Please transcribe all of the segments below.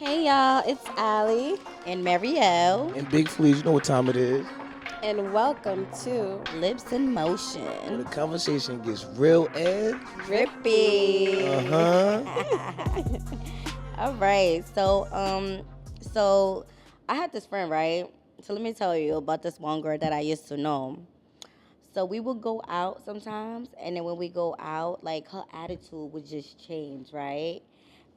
Hey y'all, it's Allie, And Marielle, And Big Fleas, you know what time it is. and welcome to Lips in Where the Motion. conversation gets real and Drippy. uh-huh. All right. So I had this friend, right? So let me tell you about this one girl that I used to know. So we would go out sometimes, and then when we go out, like her attitude would just change, right?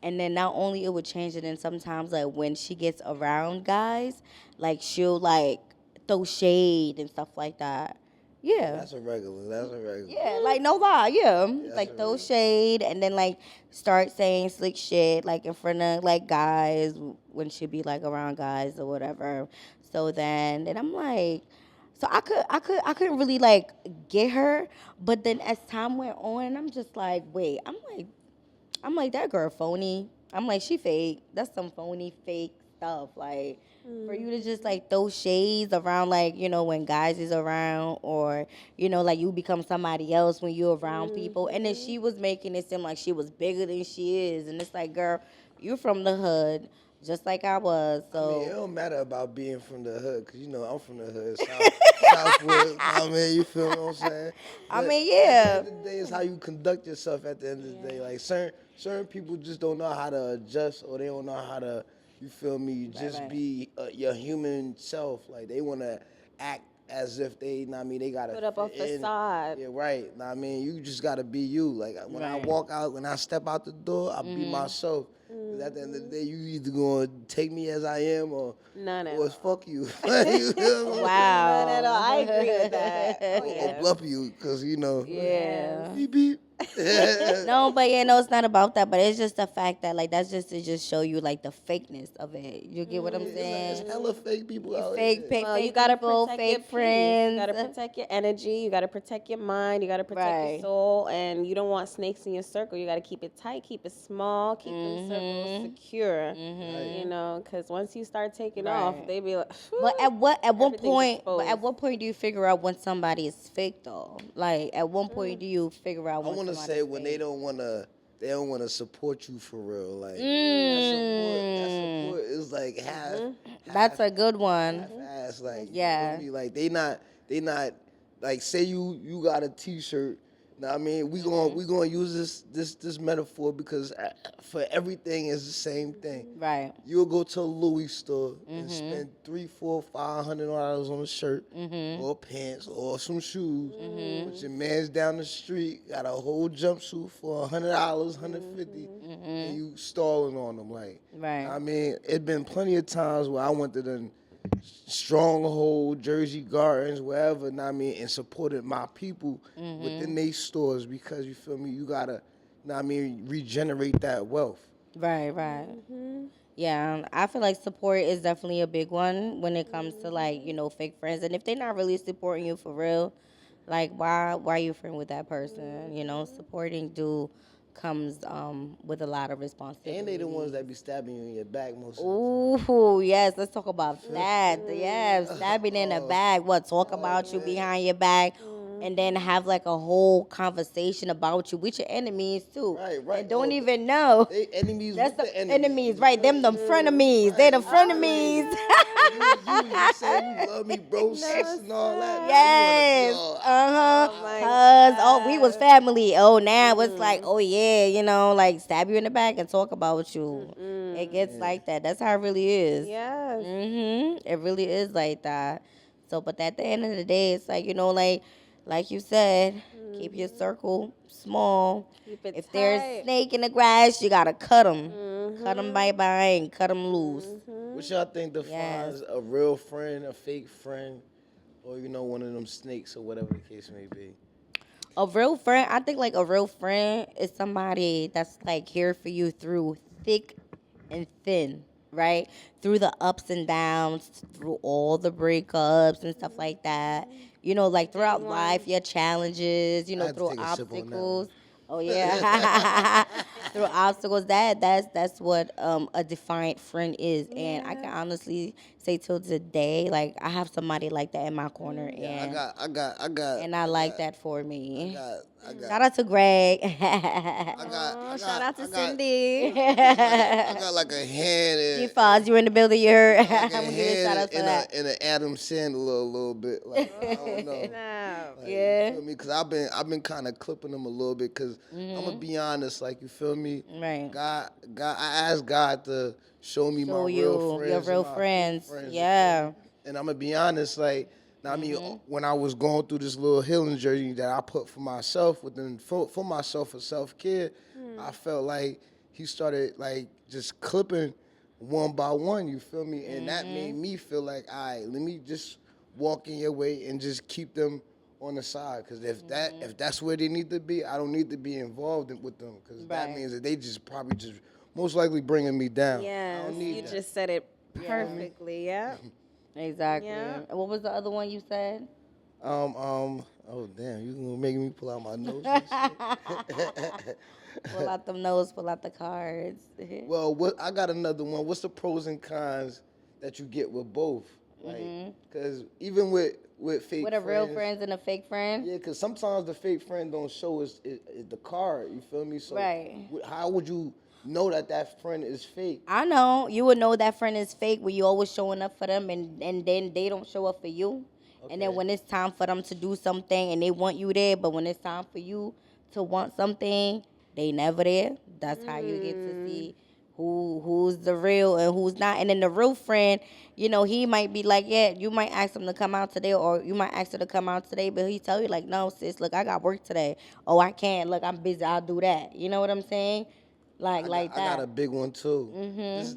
And then not only it would change, and then sometimes like when she gets around guys, like she'll like throw shade and stuff like that. Yeah. That's a regular. That's a regular. Yeah, like no lie, yeah. That's Like a throw regular. shade and then like start saying slick shit like in front of like guys when she be like around guys or whatever. So then I'm like, so I couldn't really like get her, but then as time went on, I'm just like, wait, I'm like that girl phony. I'm like she fake. That's some phony fake stuff. Like for you to just like throw shades around like when guys is around or like you become somebody else when you're around people. And then she was making it seem like she was bigger than she is, and it's like girl, you from the hood just like I was. I mean, it So don't matter about being from the hood, because, I'm from the hood, Southwood. I mean, you feel what I'm saying? I But mean, at yeah. the end of the day, it's how you conduct yourself at the end of the day. Like, certain people just don't know how to adjust, or they don't know how to, you feel me, just right. be your human self. Like, they want to act as if they, know what I mean, they got to put up a fit in. facade. Yeah, right. Know what I mean, you just got to be you. Like, when I Right. walk out, when I step out the door, I be myself. 'Cause at the end of the day, you either gonna take me as I am or None at it's all. fuck you. You feel what I'm Wow. None at all. I agree with that. Oh, saying? Or yeah. bluff you, because Yeah. beep beep. No, but it's not about that. But it's just the fact that like that's just to just show you like the fakeness of it. You get what I'm saying? It's hella fake people out Fake, here. Well, fake you gotta people, protect your fake peace. friends. You gotta protect your energy. You gotta protect your mind. You gotta protect Right. your soul. And you don't want snakes in your circle. You gotta keep it tight, keep it small, keep them circles secure. Because once you start taking off, Right. they be like, But at what everything's point? But exposed. at what point do you figure out when somebody is fake though? Like at one point do you figure out I when want to somebody's say when fake? they don't wanna support you for real. Like Mm. that support is like That's a good one. half-ass. Like Yeah. you feel me? Like they not like say you got a T-shirt. Now I mean we gonna use this metaphor because for everything is the same thing. Right. You'll go to a Louis store and spend $300, $400, $500 on a shirt or pants or some shoes. But your man's down the street got a whole jumpsuit for $100, $150, and you stalling on them. Like, Right. I mean, it been plenty of times where I went to the Stronghold, Jersey Gardens, wherever, know what I mean, and supported my people within they stores because you feel me, you gotta, know what I mean, regenerate that wealth. Right, right. Yeah, I feel like support is definitely a big one when it comes to like, fake friends. And if they're not really supporting you for real, like why are you friend with that person? Supporting do comes with a lot of responsibility. And they the ones that be stabbing you in your back most of the time. Ooh, yes, let's talk about that. Yeah, stabbing in the back. What, talk about you behind your back and then have like a whole conversation about you with your enemies too. Right. And don't Oh, even know. They enemies That's with the the enemies, right? Them the frenemies. They the frenemies. You say you love me, bro, sis, and all that. Yes. Now Uh-huh. my Cause we was family. Oh, now it's like, oh yeah, like stab you in the back and talk about you. It gets like that. That's how it really is. yes. It really is like that. So, but at the end of the day, it's like like you said, keep your circle small. Keep it If there's tight. snake in the grass, you gotta cut them. Cut them bye bye and cut them loose. what y'all think defines a real friend, a fake friend, or one of them snakes or whatever the case may be? A real friend, I think like a real friend is somebody that's like here for you through thick and thin, right? Through the ups and downs, through all the breakups and stuff like that. Like throughout life, your challenges, I had to through take a sip on that obstacles. one. Oh yeah. Through obstacles. That's what a defiant friend is. And I can honestly say till today, like I have somebody like that in my corner Yeah, and I got, and I like that for me. Shout out to Greg. Shout out to Cindy. I got like a hand G in, Foz, you in the building, you heard. like I'm a gonna give you a shout out hand for in that. an Adam Sandler a little bit. Like I don't know. No. Like, Yeah. You feel me? Cause I've been kind of clipping them a little bit. Cause I'm gonna be honest. Like you feel me? Right. God. I asked God to show me my Show real friends, your and real my fake friends. friends, you feel Yeah. me? And I'm gonna be honest. Like I mean, when I was going through this little healing journey that I put for myself, for myself for self care, I felt like he started like just clipping one by one. You feel me? And that made me feel like, all right, let me just walk in your way and just keep them on the side. Because if that's where they need to be, I don't need to be involved with them. Because that Right. means that they just probably just most likely bringing me down. I Yes, don't need you that. just said it perfectly. Yeah. Exactly. Yeah. And what was the other one you said? Oh damn, you gonna make me pull out my notes and shit. Pull out them notes, pull out the cards. Well, I got another one. What's the pros and cons that you get with both? Like, cause even with fake With a real friends, friend and a fake friend? yeah, cause sometimes the fake friend don't show us the card. You feel me? So Right. How would you know that friend is fake? I know. You would know that friend is fake when you always showing up for them and then they don't show up for you. And then Okay. when it's time for them to do something and they want you there, but when it's time for you to want something, they never there. That's how you get to see who's the real and who's not. And then the real friend, you know, he might be like, yeah, you might ask him to come out today, or you might ask her to come out today, but he tell you like, no, sis, look, I got work today. Oh, I can't. Look, I'm busy. I'll do that. You know what I'm saying? Like I that. got a big one too.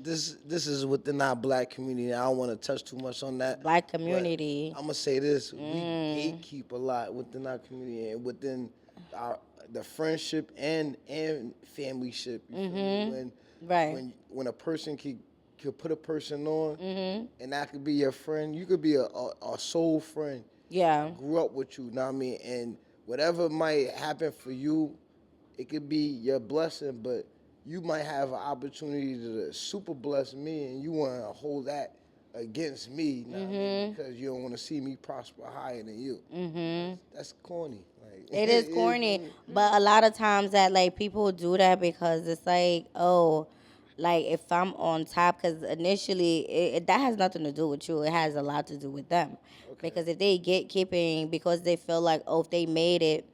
This is within our black community. I don't want to touch too much on that. Black community. I'm gonna say this: we gatekeep a lot within our community and within the friendship and familyship. You feel me? Right. When a person could put a person on, and that could be your friend. You could be a soul friend. Yeah. Grew up with you, know what I mean? And whatever might happen for you, it could be your blessing, but you might have an opportunity to super bless me, and you want to hold that against me, you know what I mean? Because you don't want to see me prosper higher than you. That's corny. Like, It is corny, but a lot of times that like people do that because it's like, oh, like if I'm on top, because initially that has nothing to do with you. It has a lot to do with them. Because if they get keeping, because they feel like, oh, if they made it,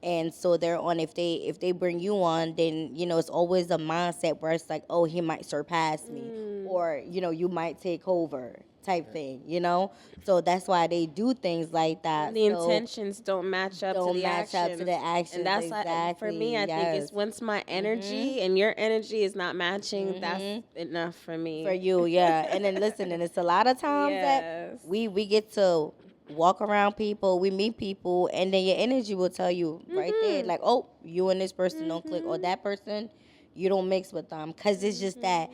and so they're on, if they bring you on, then you know it's always a mindset where it's like, oh, he might surpass me, or you know, you might take over type thing, you know. So that's why they do things like that. The So intentions don't match up don't to the match actions. up to the actions, And that's like, for me, I think it's once my energy and your energy is not matching, that's enough for me. for you, yeah. And then listen, and it's a lot of times Yes. that we get to walk around people, we meet people, and then your energy will tell you right there, like, oh, you and this person don't click, or that person, you don't mix with them, because it's just that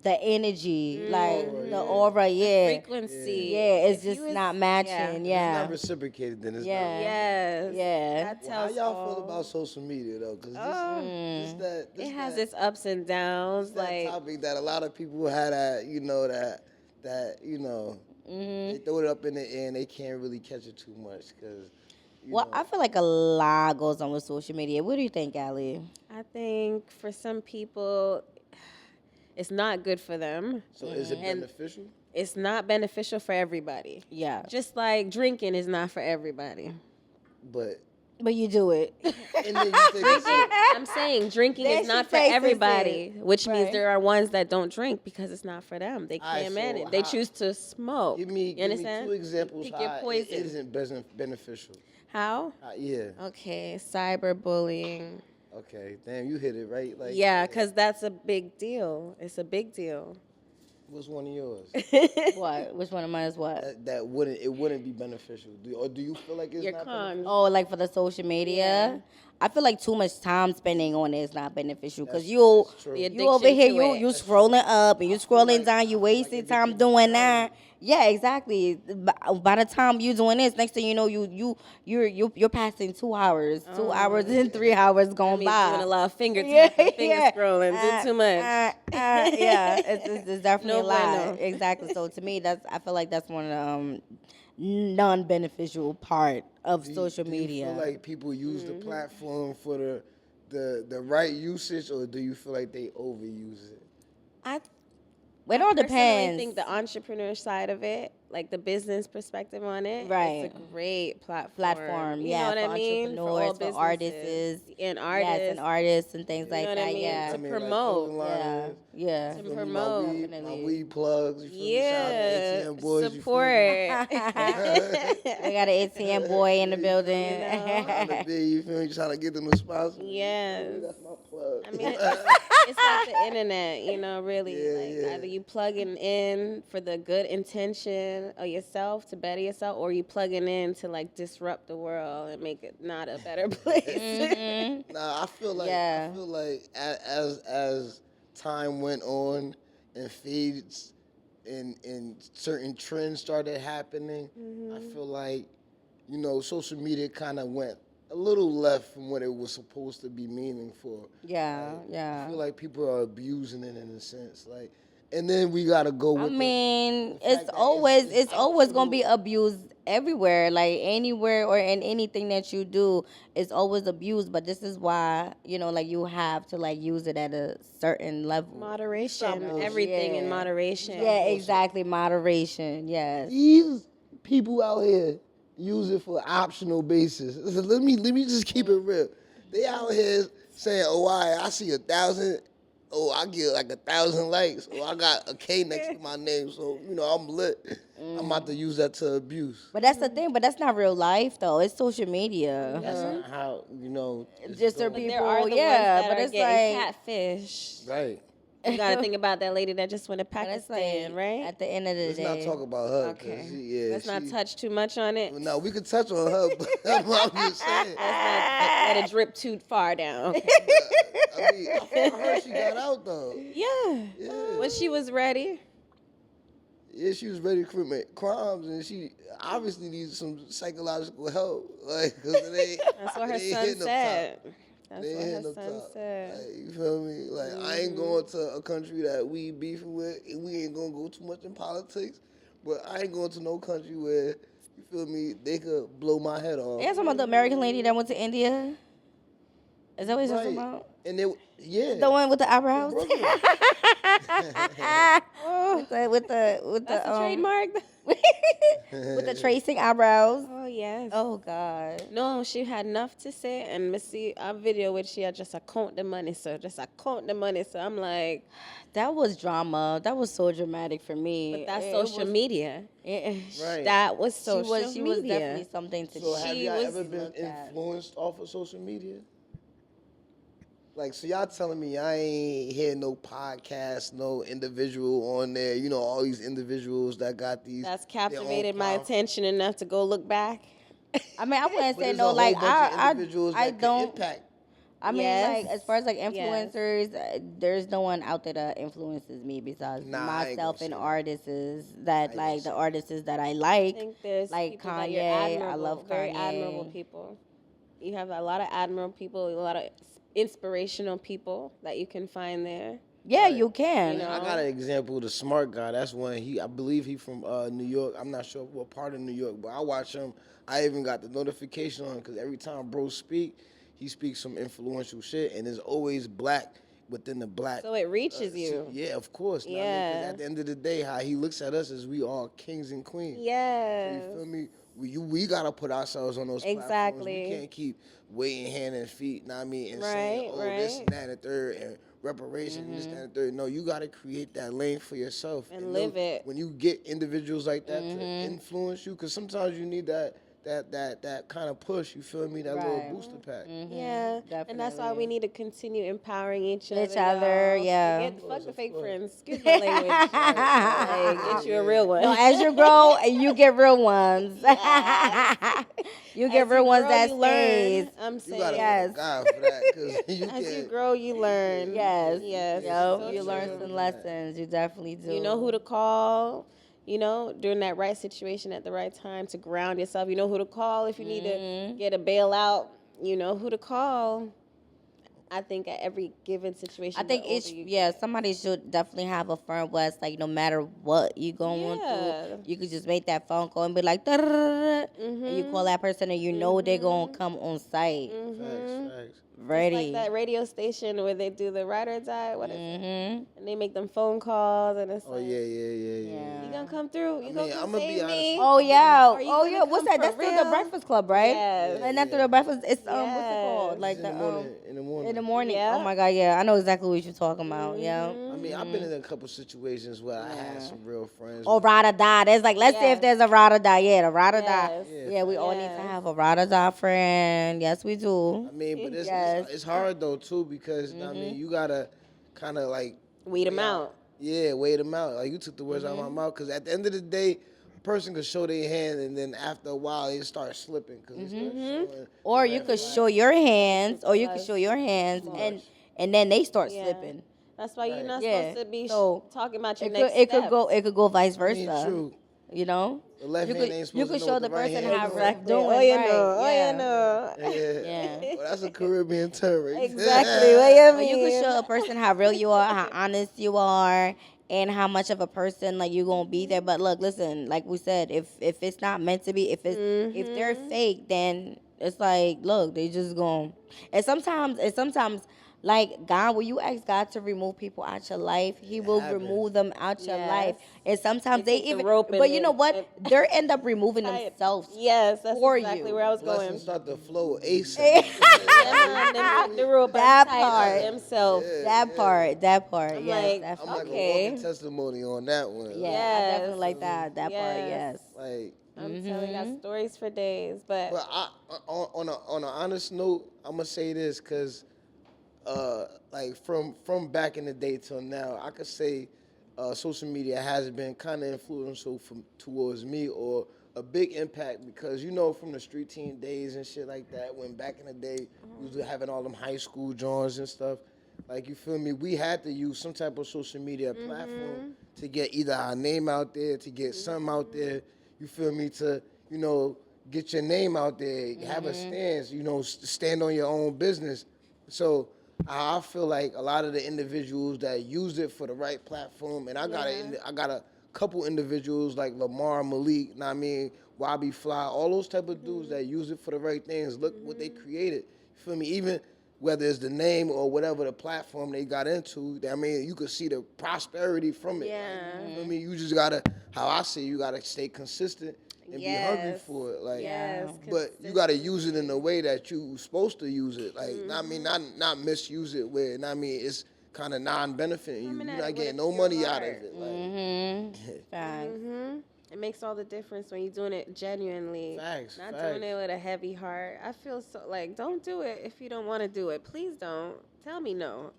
the energy, like the aura, yeah. Frequency. Yeah, it's If just you not is- matching, If it's yeah. not reciprocated, then it's Yeah. not. Yes. Yeah. That Well, how tells y'all all. feel about social media though? Because this It has that, its ups and downs. that Like, topic that a lot of people had that they throw it up in the air and they can't really catch it too much because. Well, I feel like a lot goes on with social media. What do you think, Ali? I think for some people, it's not good for them. So is it beneficial? It's not beneficial for everybody. Yeah. Just like drinking is not for everybody. But But you do it. and then you take a sip. I'm saying drinking Then is not she for takes a everybody, sip. which means Right. there are ones that don't drink because it's not for them. They Alright, can't so manage. They how- choose to smoke. Give me you understand? 2 examples Pick how your poison. it isn't beneficial. How? Yeah. Okay, cyberbullying. Okay. Damn, you hit it right. Like Yeah, because that's a big deal. It's a big deal. what's one of yours? What? Which one of mine is what? that wouldn't be beneficial. Or do you feel like it's Your not cons. Oh, like for the social media? Yeah. I feel like too much time spending on it is not beneficial because That's true. The you over addiction here, to you it. you scrolling up and you scrolling like- down, you I feel like wasting it time became doing a that. Yeah, exactly. By the time you doing this, next thing you know, you're passing 2 hours, 2 hours and 3 hours I going mean, by. doing a lot of finger tapping, finger scrolling, do too much. Yeah, it's definitely No a lot. bueno. Exactly. So to me, I feel like that's one of the non-beneficial part of social Do you media. feel like people use the platform for the right usage, or do you feel like they overuse it? It all Personally, depends. think the entrepreneur side of it, like the business perspective on it, Right. it's a great platform. Platform, You yeah, know what for I mean? entrepreneurs, for artists, and yes, artists. and artists and things You like know what that. I mean? Yeah, To Like promote. clothing line yeah, is, yeah. you To feel me? promote. My Definitely. weed plugs. You feel me? Shout out to Yeah, ATM boys. support. We got an ATM boy in the building. You know? Trying to be, you feel me? Trying to get them to sponsor me. Yes. You feel me? That's my plug. I mean, it's like the internet, you know, really. Yeah, like yeah. either you plugging in for the good intention of yourself to better yourself, or you plugging in to like disrupt the world and make it not a better place. Mm-hmm. Nah, I feel like Yeah. as time went on and feeds and certain trends started happening, I feel like, you know, social media kind of went a little left from what it was supposed to be meaning for. Yeah, Like, yeah. I feel like people are abusing it in a sense, like, and then we gotta go with. I mean, the fact it's that always always gonna be absolute- abused everywhere, like anywhere or in anything that you do, it's always abused. But this is why, you know, like you have to like use it at a certain level. Moderation, bullshit. everything in Yeah. moderation. Yeah, exactly. Moderation. Yes. These people out here use it for optional basis. Let me just keep it real. They out here saying, "Oh, I see 1,000. Oh, I get like 1,000 likes. Oh, I got a K next to my name, so you know I'm lit. I'm about to use that to abuse." But that's the thing. But that's not real life, though. It's social media. That's not how it's Just their going. people. There are the yeah, ones that but are it's getting like. catfish. Right. You got to think about that lady that just went to But it's Pakistan, like, right? at the end of the Let's day. not talk about her. 'Cause Okay. Let's not she- touch too much on it. No, we could touch on her, but I'm just saying. Let's not let it drip too far down. I mean, I heard she got out though. Yeah. Yeah. When she was ready. Yeah, she was ready to commit crimes, and she obviously needs some psychological help. Like, cause it ain't. That's what her it ain't son hitting up said. top. That's They what ain't her hitting up son top. said. Like, you feel me? Like, I ain't going to a country that we beefing with, and we ain't gonna go too much in politics. But I ain't going to no country where, you feel me, they could blow my head off. You talking about the American lady that went to India? Is that what you're talking Right. about? And they, yeah. The one with the eyebrows? Brooklyn. with the That's a trademark. with the tracing eyebrows. Oh yes. Oh God. No, she had enough to say, and Missy, our video with she had just a count the money, so I'm like, That was drama. That was so dramatic for me. but that's It social was- media. Right. That was social she media. was definitely something to So have She y'all was ever been looked at. influenced off of social media? Like, so y'all telling me I ain't hear no podcast, no individual on there. You know, all these individuals that got these. That's their own captivated my platform. attention enough to go look back. I mean, I wouldn't But say there's no. a whole Like bunch of individuals I that could don't. impact. I mean, Yes. like as far as like Yes. influencers, there's no one out there that influences me besides Nah, I ain't myself gonna and say that. artists I that ain't like gonna the say artists that I I like. think there's Like people that Kanye, you're I admirable, love very Kanye. admirable people. You have a lot of admirable people, a lot of inspirational people that you can find there. Yeah, Right. you can. You know? I got an example of the smart guy. That's one. I believe he from New York. I'm not sure what part of New York, but I watch him. I even got the notification on because every time bro speak, he speaks some influential shit, and it's always black within the black. So it reaches you. Yeah, of course. Know what I mean? 'Cause Yeah. at the end of the day, how he looks at us is we all kings and queens. Yes. You feel me? We gotta put ourselves on those platforms. Exactly. We can't keep waiting hand and feet. Know what I mean? And saying, Right, this and right. that and the third, and reparation, this and that and the third. No, you gotta create that lane for yourself And know live it. When you get individuals like that to influence you, because sometimes you need that kind of push. You feel me? That little Right. booster pack. Yeah, and that's why we definitely. need to continue empowering each other. Each other, y'all. yeah. Fuck the fake friends. Excuse my language. Like, get you a real one. No, as you grow, you get real ones. You get As real you ones grow, that you stays. learn. I'm You saying. gotta Yes. thank God for that, because you As you can't. grow, you learn. Yes. Yes. Yo, So you learn true. some lessons. You definitely do. You know who to call, you know, during that right situation at the right time to ground yourself. You know who to call if you need to get a bailout. You know who to call. I think at every given situation. I think somebody should definitely have a friend where it's like no matter what you going through, you could just make that phone call and be like, and you call that person and you know they're gonna come on site. Facts. Ready. It's like that radio station where they do the ride or die, what is it? And they make them phone calls and it's like, yeah. You gonna come through? You gonna come I'ma save be honest. me? Oh yeah. Gonna What's come that? That's for through the real? Breakfast Club, right? Yes. And that's through the Breakfast. It's what's it called? Yes. Like in the morning. In the morning. Yeah. Oh my God, yeah. I know exactly what you're talking about. Yeah. I mean, I've been in a couple situations where I had some real friends. Or ride or die. There's like, let's see if there's a ride or die. Yeah, the ride or die. Yes. Yeah, we all need to have a ride or die friend. Yes, we do. I mean, but Yes. it's hard though too because I mean you gotta kind of like Weed them out. Yeah, weigh them out. Like you took the words out of my mouth because at the end of the day, a person could show their hand and then after a while they start slipping because Or you could show your hands, and then they start slipping. That's why you're not supposed to be talking about your It next could steps. it could go vice I mean, versa. true. You know, The left hand ain't supposed you to could know show what the the right person hand how is right doing. doing. Oh, you right. know. Oh, Yeah. you know. Yeah. Well, that's a Caribbean term, right? Exactly. What you Or mean? you could show a person how real you are, how honest you are, and how much of a person like you gonna be there. But look, listen, like we said, if it's not meant to be, if they're fake, then it's like, look, they just gonna. And sometimes like God, when you ask God to remove people out your life, He will remove them out your life. And sometimes they take the even, rope but and you know what? They end up removing Tie it. themselves. Yes, that's for exactly you. where I was going. Blessings start to flow ASAP. Yeah, them cut the rope That and tie it part. up themselves. That part. I'm Yes, like, that's I'm like okay. a walking testimony on that one. Yeah, I Yes. definitely like that. That part, yes. Like, I'm telling you, I got stories for days, but but on an honest note, I'm gonna say this because, like from back in the day till now, I could say social media has been kind of influential towards me or a big impact because from the street team days and shit like that when back in the day we was having all them high school joints and stuff. Like, you feel me? We had to use some type of social media platform to get either our name out there, to get something out there. You feel me? To, get your name out there, have a stance, stand on your own business. So I feel like a lot of the individuals that use it for the right platform, and I got a couple individuals like Lamar, Malik, know what I mean, Wabi Fly, all those type of dudes that use it for the right things. Look what they created. You feel me? Even whether it's the name or whatever the platform they got into, I mean, you could see the prosperity from it. Yeah. Like, you feel me? You just gotta, how I say, you gotta stay consistent and be hungry for it. Like, but you gotta use it in a way that you supposed to use it. Like, I mean, not misuse it where, I mean, it's kind of non-benefiting you. You're not getting no money out of it. Like, it makes all the difference when you're doing it genuinely. Facts. Not doing it with a heavy heart. I feel so like, don't do it if you don't want to do it. Please don't. Tell me no.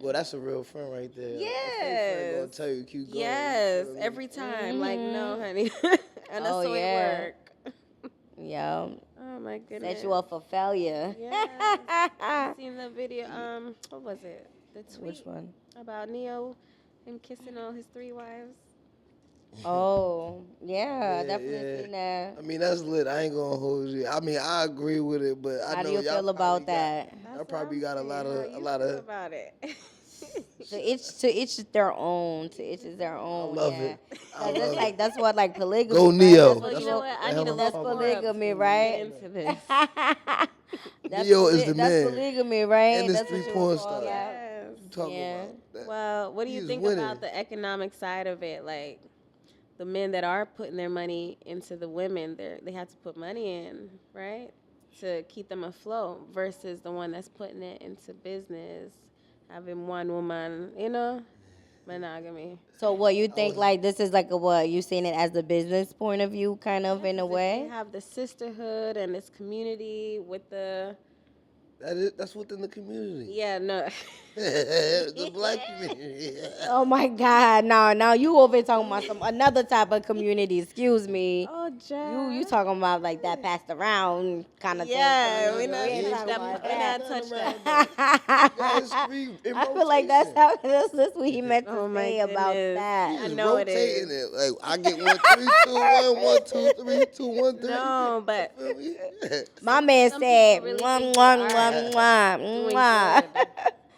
Well, that's a real friend right there. Yes. Gonna tell you keep going. Yes, every time. Like, no, honey. And that's the way it work. Yeah. Oh my goodness. Set you up for failure. Yes. I seen the video. What was it? The tweet. Which one? About Neo, him kissing all his 3 wives. Oh, yeah, definitely seen that. I mean, that's lit. I ain't gonna hold you. I mean, I agree with it, but I know How do you y'all feel about that? I probably got a lot Feel of. about it. To each is their own. To each is their own. I love it. I love it. Like that's what like polygamy. Go right? Neo. Well, you know what? I need to That's look more polygamy, up right? into this. Neo is the that's man. polygamy, right? And this That's what you 3-point would star. call that. Yes. You talking Yeah. about that? Well, what do you He's think winning. about the economic side of it? Like, the men that are putting their money into the women, they have to put money in, right, to keep them afloat, versus the one that's putting it into business, having one woman, monogamy. So what you think? Like this is like a what? You seeing it as the business point of view, kind of in a They way. have the sisterhood and this community with the That's within the community. yeah no The black community. Oh my God! No, you over here talking about another type of community. Excuse me. oh Oh, Jack. You talking about like that passed around kind of Yeah, thing. we not ain't touch talking that. about We that. not touch that. Guys, scream in I feel like that's rotation. how that's what he meant to Oh my say about goodness. that. I He's know it rotating is. it. Like I get 1, 3, 2, 1, 1, 2, 3, 2, 1, 3. No, but Feel me? My man some said, people really mwah, think mwah, they mwah, are mwah, doing mwah. good.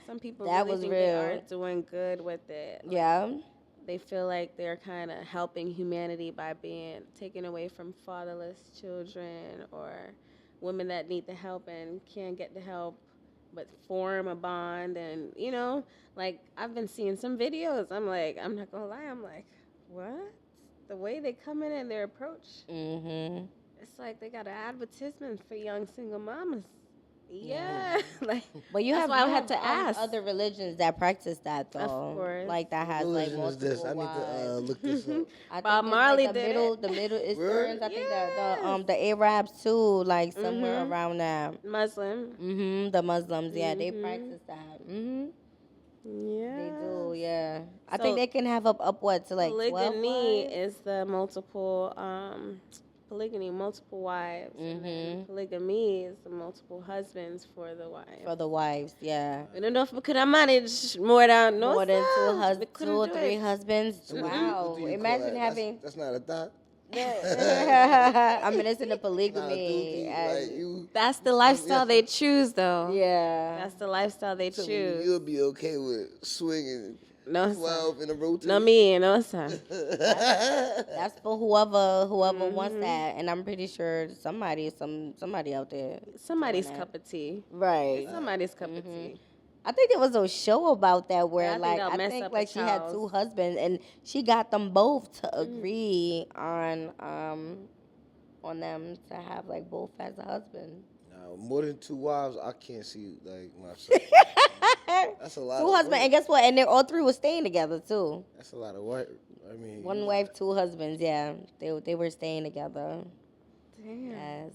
Some people That really was think they real. are doing good with it. Like, Yeah. they feel like they're kind of helping humanity by being taken away from fatherless children or women that need the help and can't get the help but form a bond. And like I've been seeing some videos, I'm like, I'm not gonna lie, I'm like, what? The way they come in and their approach, it's like they got an advertisement for young single mamas. Yeah. Like, But you that's have, why I you had have to ask. other religions that practice that though. Of course. Like that What has like religion is this? I multiple need to wives. look this up. I Bob think Marley it's like did it. the Middle Easterns. Word? I think Yes. the Arabs too, like somewhere Mhm. around that. Muslim. The Muslims, yeah, they Mhm. practice that. Yeah. They do, yeah. I So, think they can have up what to like 12 polygamy wives? is the multiple polygamy, multiple wives. And then polygamy is the multiple husbands for the wife. For the wives, yeah. I don't know if we could have managed more than More than We two couldn't or do three it. husbands. So what Wow. do you call Imagine that? having. That's not a thought. I mean, it's in the Nah, polygamy. dude, and- like you. That's the lifestyle they choose, though. yeah. That's the lifestyle they Tell me choose. you'll be okay with swinging No, sir. 12 in a rotation. No, me, no, sir. That's for whoever wants that, and I'm pretty sure somebody out there. Somebody's doing that. cup of tea. Right. Somebody's cup of tea. I think there was a show about that where I think like that'll I mess think up like a she had child's- 2 husbands and she got them both to agree on them to have like both as a husband. Nah, more than 2 wives, I can't see like myself. That's a lot. 2 of husbands, work. and guess what? And they all 3 were staying together too. That's a lot of work. I mean, 1 wife, 2 husbands. Yeah, they were staying together. Damn. Yes.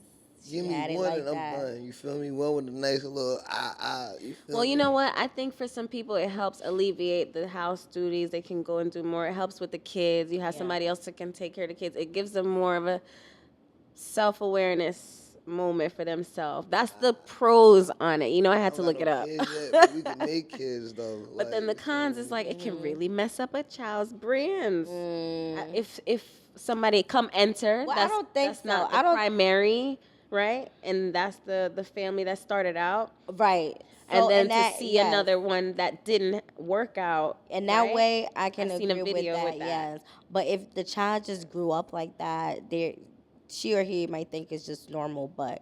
Give She had me it one like and I'm that. done. You feel me? One with a nice little You feel Well, me? you know what? I think for some people it helps alleviate the house duties. They can go and do more. It helps with the kids. You have somebody else that can take care of the kids. It gives them more of a self-awareness moment for themselves. That's the pros on it. I had to I look don't it got up. no kids yet, but we can make kids though. But then the cons is like it can really mess up a child's brains. If somebody come enter, Well, I that's, don't think that's so. not the I don't- primary, right? And that's the family that started out. Right. And So, then that, to see yes. another one that didn't work out. In that right? way, I can I've seen a agree video with with that, that. yes. But if the child just grew up like that, she or he might think it's just normal. But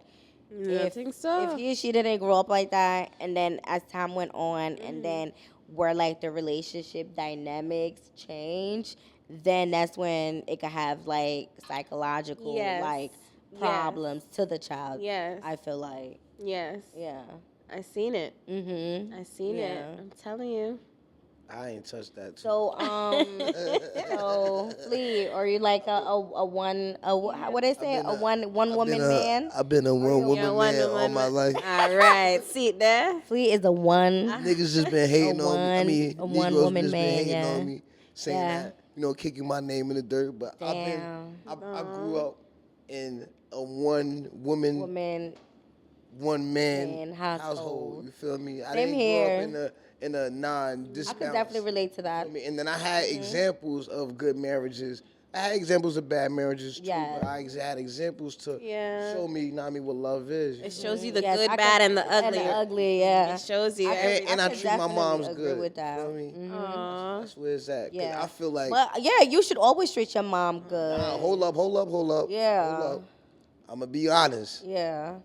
I think so. if he or she didn't grow up like that, and then as time went on, and then where like the relationship dynamics change, then that's when it could have like psychological Yes. like Yes. problems to the child. Yes. I feel like, Yes. yeah. I seen it. Mm-hmm. I seen it. Yeah. I'm telling you. I ain't touched that. Too. So so Flea, are you like what they say, a one woman man? I've been a one woman You're a one man all woman my life. All right. See there? Flea is a one. Niggas just been hating on me. I mean, a one Negroes woman just man, been hating yeah. on me, saying Yeah. that, kicking my name in the dirt. But Damn. I grew up in a one woman, one man household. You feel me? I Same didn't here. grow up in a I non-disbalance. could definitely relate to that. I mean, and then I had examples of good marriages. I had examples of bad marriages too, Yes. but I had examples to Yeah. show me, what love is. It shows you the Yes, good, I bad, could- and the ugly. And the ugly, yeah. It shows you. And I could treat my definitely moms agree good. with that. You feel me? Aw. That's where it's at. 'Cause Yeah. I feel like, But yeah, you should always treat your mom good. hold up. Yeah. Hold up. I'm going to be honest. Yeah.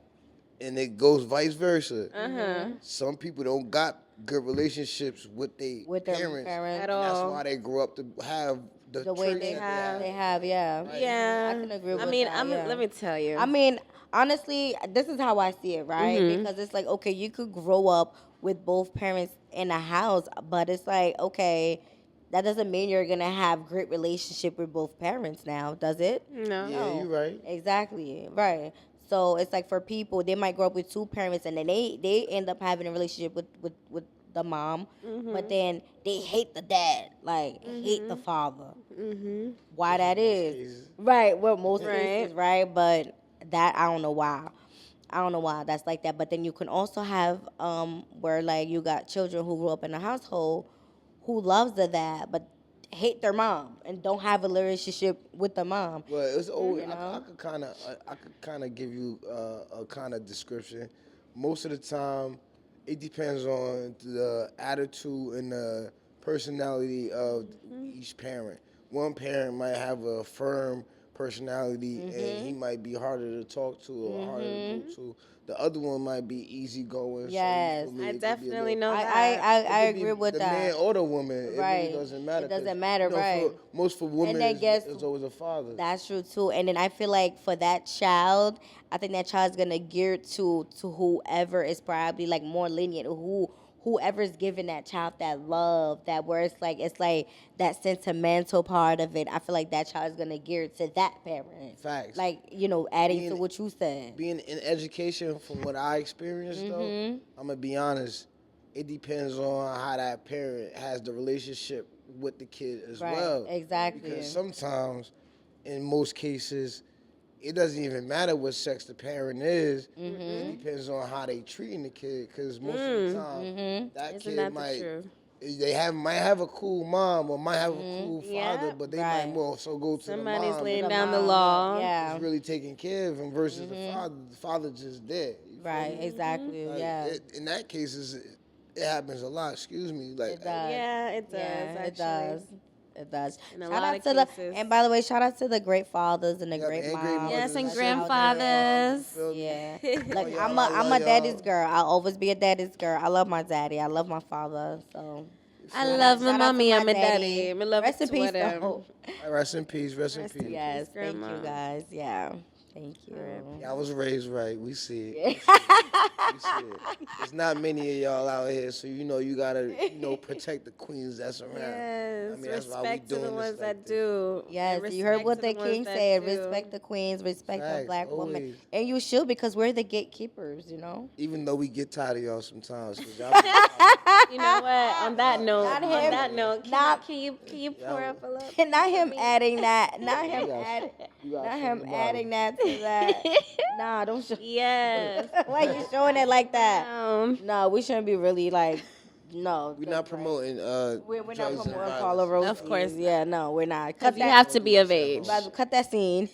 And it goes vice versa. Uh-huh. Some people don't got good relationships with their With their parents. parents. At And that's all. why they grow up to have the The way traits they that have. They have, yeah. Yeah. I can agree with I mean, that, yeah. let me tell you. I mean, honestly, this is how I see it, right? Because it's like, okay, you could grow up with both parents in a house, but it's like, okay, that doesn't mean you're gonna have great relationship with both parents now, does it? no. Yeah, you're right. Exactly, right. So it's like for people, they might grow up with 2 parents and then they end up having a relationship with the mom, but then they hate the dad, like hate the father. Why that is? cases. Right, well, most Right. cases, right? But that I don't know why. I don't know why that's like that. But then you can also have where like you got children who grew up in a household who loves the dad but hate their mom and don't have a relationship with the mom. Well, it's always, You know? I could kind of give you a kind of description. Most of the time, it depends on the attitude and the personality of each parent. One parent might have a firm personality and he might be harder to talk to or harder to go to. The other one might be easygoing. Yes. So you feel me? I It could be a definitely little- know I that. I, it I could be agree with the that. man or the woman. It Right. really doesn't matter. It doesn't 'cause, matter, right. Most for women, then guess- it's always a father. That's true too. And then I feel like for that child, I think that child's gonna gear to whoever is probably like more lenient, whoever's giving that child that love, that where it's like that sentimental part of it. I feel like that child's gonna gear to that parent. Facts. Like, adding to Being- what you said. Being in education, from what I experienced, though, I'm gonna be honest. It depends on how that parent has the relationship with the kid as Right, well. exactly. Because sometimes, in most cases, it doesn't even matter what sex the parent is. It depends on how they treating the kid. Because most of the time, that Isn't kid that the might truth? might have a cool mom or might have a cool father, Yep. but they Right. might more so go to Somebody's the mom. laying The down the mom, law. Yeah. That's really taking care of him versus the father. The father just dead. You feel Right, me? exactly. Like, Yeah. in that case, it happens a lot. Excuse me. Like It does. Yeah, it does. Yeah, actually. it does. It does. In a Shout lot out of to cases. and by the way, shout out to the great fathers and the Yep, great and moms. great mothers. Yes, and that's out there. grandfathers. You feel me? Yeah. Oh, Like y'all, I'm I a love daddy's y'all. girl. I'll always be a daddy's girl. I love my daddy. I love my father. So I love my shout out to mommy my and my daddy. daddy. I love Rest in it peace, to though. Rest in peace. Rest in Rest in peace. Yes, thank you grandma. guys. Yeah, thank you. Y'all was raised right. We see it. We see it. There's not many of y'all out here, so you gotta protect the queens that's around. Yes, I mean, that's why we respect to the doing this ones like that this. do. Yes, And you heard respect what to the ones king that said. do. Respect the queens, respect the Facts, black woman, always. and you should because we're the gatekeepers. Even though we get tired of y'all sometimes, 'cause y'all You know what? On that note, Not on him. that note, Not- can you pour Yeah. up a little? Not him adding that. Not You him gotta- adding. you gotta Not show him the bottle. adding that to that. Nah, don't show. Yes. Why you showing it like that? Um, No, we shouldn't be really like. No, We're not promoting We're not drugs and promoting violence. Paula Rose. Of course not. Yeah, no, we're not. Because Cut you that. have to be of age. Cut that scene.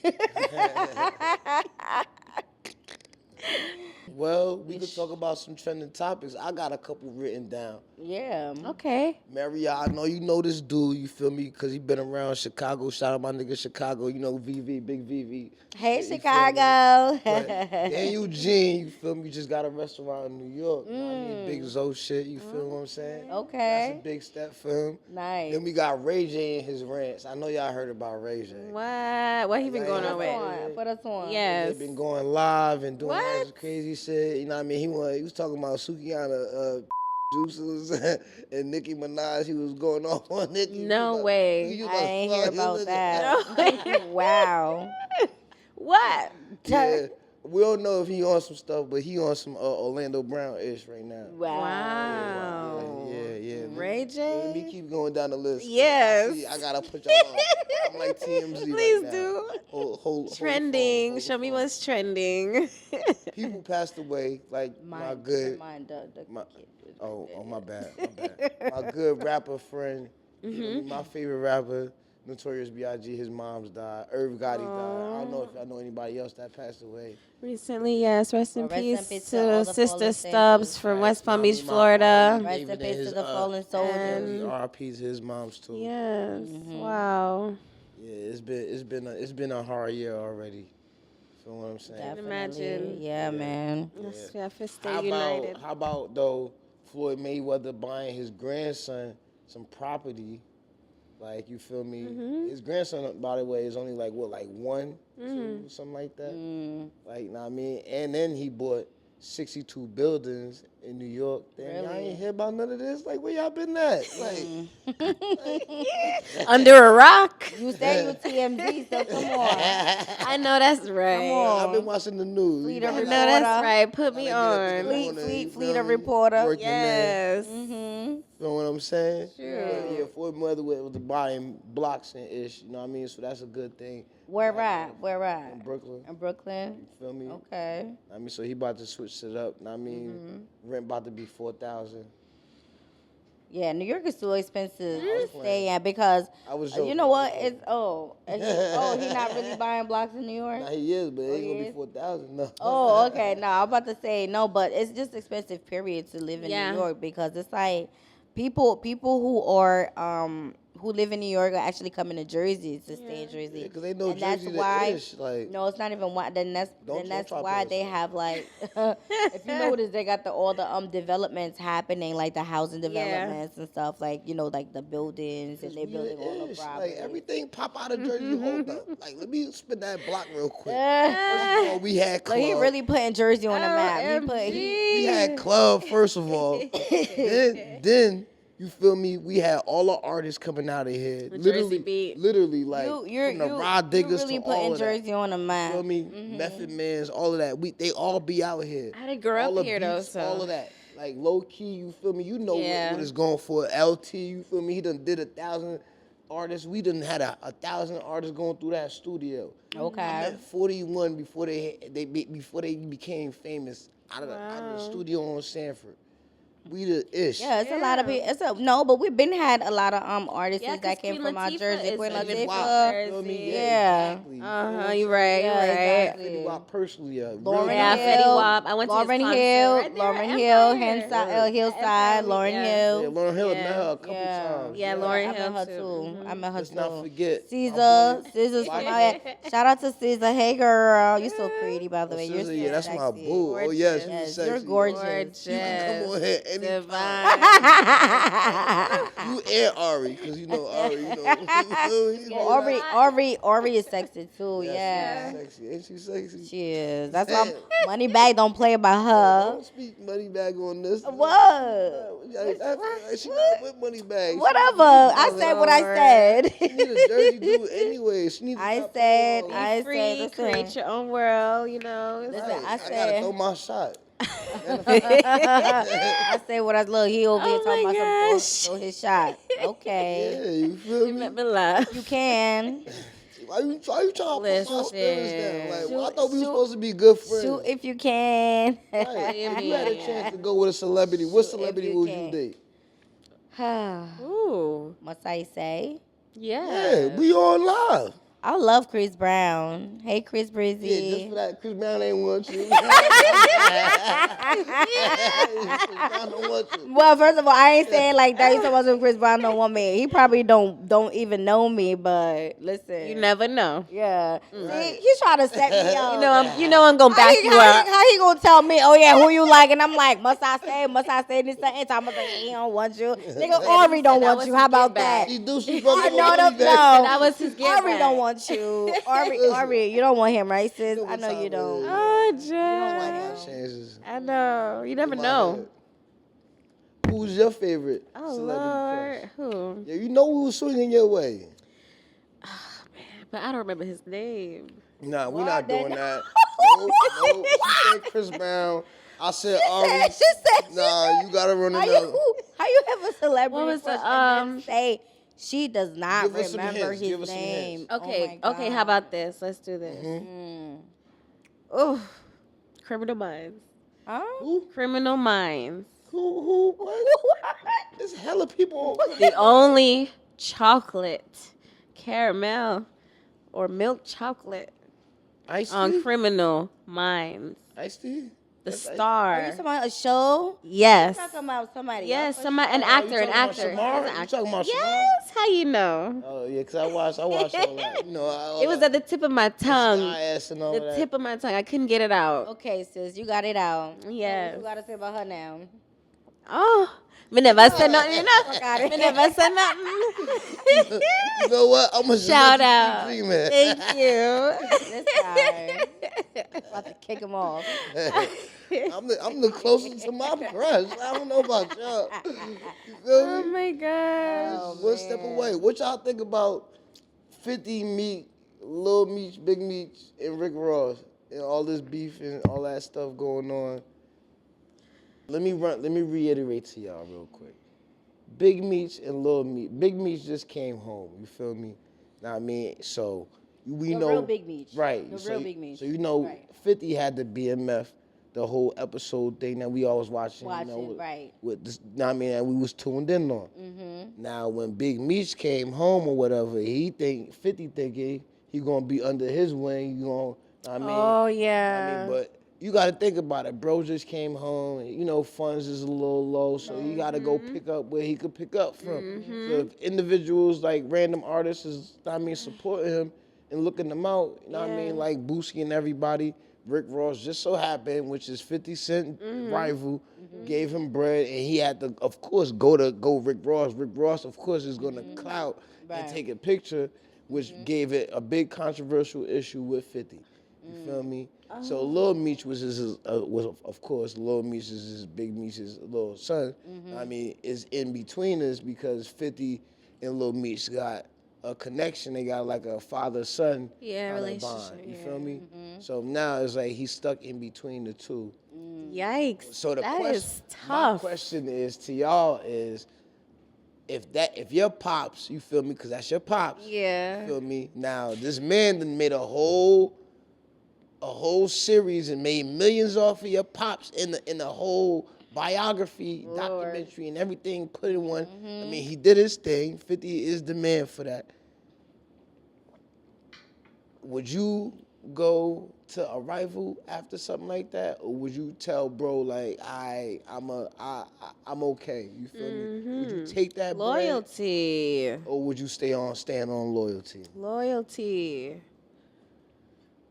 Well, we could talk about some trending topics. I got a couple written down. Yeah. Okay. Marriott, I know you know this dude, you feel me? Because he been around Chicago. Shout out my nigga Chicago. You know VV, big VV. Hey, You feel me? Chicago. But then Eugene, you feel me? Just got a restaurant in New York. You know what I mean? Big Zoe shit, you feel what I'm saying? That's a Okay. big step for him. Nice. Then we got Ray J and his rants. I know y'all heard about Ray J. What he been Yeah, going yeah, on yeah. with? Put us on. Yes. They been going live and doing all What? this crazy shit. You know what I mean? He was talking about Sukiana juices and Nicki Minaj. He was going off on Nicki. No You way. you I ain't hear fuck, you about look that. No. Wow. What? Yeah, we don't know if he on some stuff, but he on some Orlando Brown-ish right now. Wow. Yeah. Ray J? Let me keep going down the list. Yes. I gotta put y'all on. I'm like TMZ Please right now. do. Hold the Trending. phone, hold Show the me phone. what's trending. People passed away, like my good. My- Oh, my bad. My good rapper friend, you know Mm-hmm. my favorite rapper, Notorious B.I.G. His mom's died. Irv Gotti died. I don't know if y'all know anybody else that passed away. Recently, yes. Rest in Rest in peace peace to to all the Sister fallen Stubbs saints. from Right, West Palm mommy, Beach, my Florida. mommy, Rest David in peace and to his, the fallen soldiers. and- R.I.P. to his moms too. Yes. Mm-hmm. Wow. Yeah, it's been a hard year already. Feel what I'm saying? Definitely. imagine. Yeah, man. Yes, we have to stay How united. about though Floyd Mayweather buying his grandson some property? Like, you feel me? Mm-hmm. His grandson, by the way, is only like one, two, something like that. Like, know what I mean? And then he bought 62 buildings In New York. Damn, y'all Really? ain't hear about none of this? Like, where y'all been at? Like, Under a rock. You say you TMZ, so come on. I know that's right. Come on. I've been watching the news. Fleet You of I gotta- know that's Reporter. right. Put me gotta get up in the on. Fleet, morning, fleet, you fleet feel of me? reporter. Working there. Yes. Mm-hmm. You know what I'm saying? True. Yeah, Fort Mother with the buying blocks and ish. You know what I mean? So that's a good thing. Where at? Where at? In Brooklyn. In Brooklyn. You feel me? Okay. I mean, so he about to switch it up. I mean, rent about to be $4,000. Yeah, New York is too expensive to playing. stay at because I was you joking. know what? It's he not really buying blocks in New York. Nah, he is, but it ain't he gonna is? be 4,000. No. Oh, okay. No, I'm about to say no, but it's just expensive. Period to live in Yeah. New York because it's like people who are who live in New York are actually coming to Jersey to stay in Jersey. Because they know And that's Jersey why- the ish. Like, No, it's not even why. Then that's Don't try why to they say. have like, if you notice, they got all the developments happening, like the housing developments and stuff, like like the buildings and they're we building the all the ish. properties. Like, everything pop out of Jersey. Hold up. Like, let me spin that block real quick. Eh. First of all, we had club. Like he really putting Jersey on the map. OMG. We had club, first of all. then you feel me? We had all the artists coming out of here. The Jersey Literally, beat. literally, like you're from the Rod Diggers really to all putting of Jersey that. on the map. Feel me? Method Mans, all of that. They all be out here. I didn't grow all up the here though, beats, so all of that. Like low key, you feel me? You know Yeah. what it's going for. LT, you feel me? He done did 1,000 artists. We done had 1,000 artists going through that studio. Okay. I met 41 before they became famous out of the studio on Sanford. We the ish. Yeah, it's a lot of people. But we've been had a lot of artists Yeah, 'cause that came Queen from our Latifah Jersey. is Queen from Fetty Wap, Latifah. you feel me? Yeah. Exactly. You know what Uh-huh, I'm you're saying? right, Yeah, you're right. exactly. Fetty Wap personally, Lauren Yeah, Hill, Fetty Wap. I went to his Lauren concert Hill, right there Lauren at Hill, Empire. Hillside, Empire, Lauren yeah. Hill. Yeah, Lauren Hill, I met Yeah. her a couple times. Yeah, Lauren I Hill met her too. too. I met her Let's too. not forget. Caesar's from shout out to Caesar. Hey girl, you're so pretty by the way. You're so Yeah, that's my sexy. boo. Oh yes, Gorgeous. she's Yes, you're sexy. gorgeous. You can come on here anytime. Divine. You and Ari, because you know Ari, Ori is sexy too. Yeah, Yeah, she's sexy. Ain't she sexy? she is. That's why Moneybag don't play about her. Don't speak money bag on this. What? She not with money bag. Whatever. I said what I said. She need a Jersey dude anyway. She need to I stop said, playing all I this. Free, said, create listen. your own world, you know. It's Listen, like- I I gotta said, throw my shot. I said what I look. He over here Oh talking my about gosh. some throw his shot. Okay, Yeah, you feel You me? make me laugh. you can Why you trying to put my feelings down? Like, well, I thought we were supposed to be good friends. shoot if you can. Right. If you had a chance to go with a celebrity, what celebrity you would can. you date? Ooh. Must I say? Yeah. Yeah, we on live. I love Chris Brown. Hey, Chris Yeah, just Brizzy. for that, Chris Brown ain't want you. Chris Brown don't want you. Well, first of all, I ain't saying like that. You talking about Chris Brown don't want me. He probably don't even know me. But listen, You never know. yeah. Right. See, he's trying to set me up. You know I'm gonna back you up. How he gonna tell me? Oh yeah, who you like? And I'm like, must I say this? Anytime I'm like, he don't want you. Nigga, Ari don't That want was you. his How about get back. that? She do, she I fucking know with them. me, No, baby. That was his get Ari back. don't want you. Ari, you don't want him, right, sis? I know you don't. Oh, My Jay. chances. I know. You never in my know. head. Who's your favorite Oh celebrity crush? Lord, who? Yeah, you know who's swinging your way. But I don't remember his name. Nah, we're Well, not then- doing that. No. She said Chris Brown. I said Ari. She said, Nah, you gotta run how another. you have a celebrity What was the, crush and then say she does not Give us some remember hints. Give his us some name? hints. Okay, Oh my okay. God. How about this? Let's do this. Oh, Criminal Minds. Huh? Who? Criminal Minds. Who? What? There's hella people on. The only chocolate, caramel, or milk chocolate Ice on Tea? Criminal Minds. Ice Tea? The That's Ice- star. Are you talking about a show? Yes. Talking about somebody Yes, else? somebody, an Oh, actor, you an talking about actor. Shamar? He's an You actor. talking about Shamar? Yes, how you know? Oh yeah, cause I watched all that. You know, all It was that at the tip of my tongue. ass and all The that. tip of my tongue. I couldn't get it out. Okay, sis, you got it out. Yes. What you gotta say about her now? Oh, me never said nothing. You know, Got it. me never said nothing. You know what? I'm gonna Shout out. Dreaming. Thank you. This guy. About to kick him off. I'm the closest to my crush. I don't know about y'all. You feel Oh me? my gosh. One step away. What y'all think about 50 Meek, Lil Meech, Big Meech, and Rick Ross, and all this beef and all that stuff going on? Let me reiterate to y'all real quick. Big Meech and Lil Meech. Big Meech just came home. You feel me? Know what I mean? So we The know real Big Meech. right? The so, real Big Meech. So you know, Right. 50 had the BMF, the whole episode thing that we always watching. You know, Right. with this, know what I mean, and we was tuned in on. Now when Big Meech came home or whatever, 50 thinking he gonna be under his wing. You gonna, know what I mean? Oh I yeah. mean, but you got to think about it. Bro just came home. And, you know, funds is a little low, so you got to go pick up where he could pick up from. So if individuals like random artists is, I mean, supporting him and looking them out, you know what I mean, like Boosie and everybody. Rick Ross just so happened, which is 50 Cent rival, gave him bread, and he had to, of course, go Rick Ross. Rick Ross, of course, is going to clout and take a picture, which gave it a big controversial issue with 50. You feel me? So Lil Meech was of course Lil Meech is his Big Meech's little son. I mean, is in between us because 50 and Lil Meech got a connection. They got like a father-son kind of bond. You feel me? So now it's like he's stuck in between the two. Yikes. So the that question, is my tough. question is to y'all is, if your pops, you feel me? Because that's your pops. Yeah. You feel me? Now this man done made a whole series and made millions off of your pops in the whole biography, documentary, and everything put in one. I mean, he did his thing. 50 is the man for that. Would you go to a rival after something like that, or would you tell bro like I'm okay? You feel me? Would you take that Loyalty. bread, or would you stand on loyalty? Loyalty.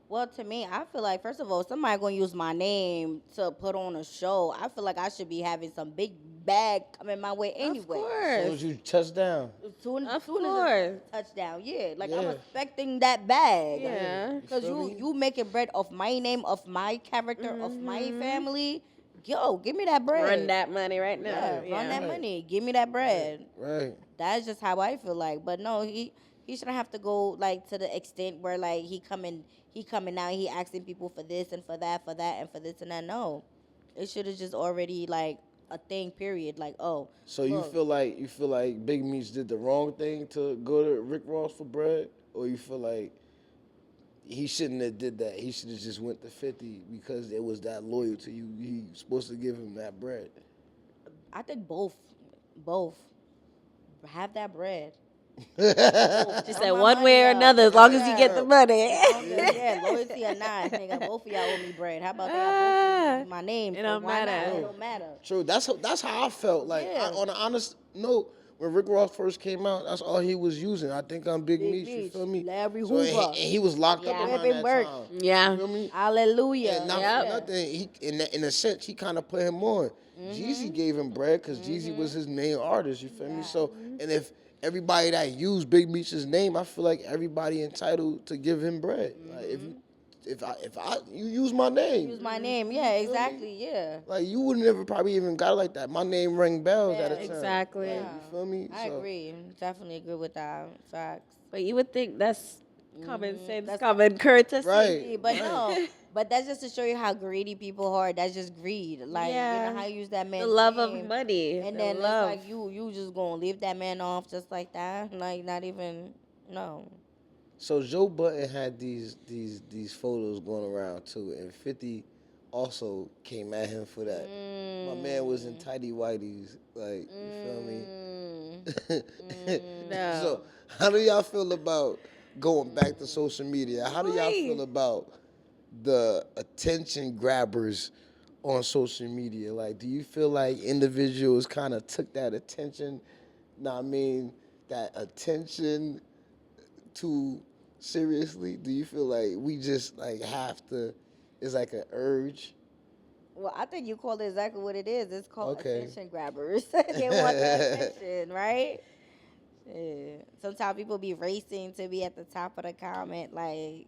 Well, to me, I feel like, first of all, somebody going to use my name to put on a show. I feel like I should be having some big bag coming my way anyway. Of As soon course. as you touch down. Soon Of as course. it's a touchdown, yeah. Like, I'm Yeah. expecting that bag. Yeah. Because feel me? you making bread of my name, of my character, of my family. Yo, give me that bread. Run that money right now. Yeah, run that money. Give me that bread. Right. That's just how I feel like. But no, he shouldn't have to go like to the extent where like he coming out, he asking people for this and for that, and for this and that. No, it should have just already like a thing. Period. Like, oh. So you feel like Big Meech did the wrong thing to go to Rick Ross for bread, or you feel like he shouldn't have did that? He should have just went to 50 because it was that loyal to you. He supposed to give him that bread. I think both. Have that bread. Just said one way or another, as long as you get the money. Yeah, loyalty or not, nigga. Both of y'all owe me bread. How about that? Both my name. It don't why not? matter. It don't matter. True. That's how I felt. Like on an honest note, when Rick Ross first came out, that's all he was using. I think I'm Big Meech. You feel me? Larry So, and Hoover. he was locked up around that work. time. Yeah. You feel me? Hallelujah. And not for nothing, he in a sense he kind of put him on. Jeezy gave him bread because Jeezy was his main artist. You feel me? So and if everybody that used Big Meech's name, I feel like everybody entitled to give him bread. Like if you use my name. Use my name. Yeah, exactly. Yeah. Like you would never probably even got it like that. My name rang bells at a time. Exactly. Like, you feel me? I agree. Definitely agree with that. Facts. But you would think that's common sense, that's common courtesy. Right. But no. But that's just to show you how greedy people are. That's just greed. Like, you know how you use that man. The love of money. And the then love. it's like you just gonna leave that man off just like that. Like, not even, no. So Joe Budden had these photos going around too, and 50 also came at him for that. My man was in tighty whities, like you feel me? No. So how do y'all feel about going back to social media? How do y'all feel about the attention grabbers on social media? Like, do you feel like individuals kind of took that attention? Know what I mean, that attention too seriously? Do you feel like we just like have to? It's like an urge. Well, I think you called it exactly what it is. It's called attention grabbers. They want the attention, right? Yeah. Sometimes people be racing to be at the top of the comment. Like,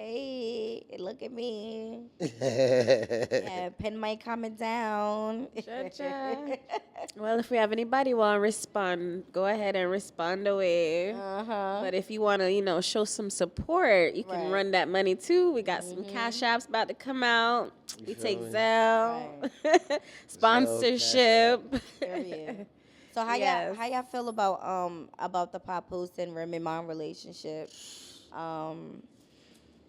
Hey, look at me. Yeah, pin my comment down. Cha-cha. Well, if we have anybody want to respond, go ahead and respond away. Uh-huh. But if you want to, show some support, you can Right. run that money too. We got some cash apps about to come out. We feel take me? Zelle, Zelle, sponsorship. Period. So how Yes. y'all feel about the Papoose and Remy Ma relationship?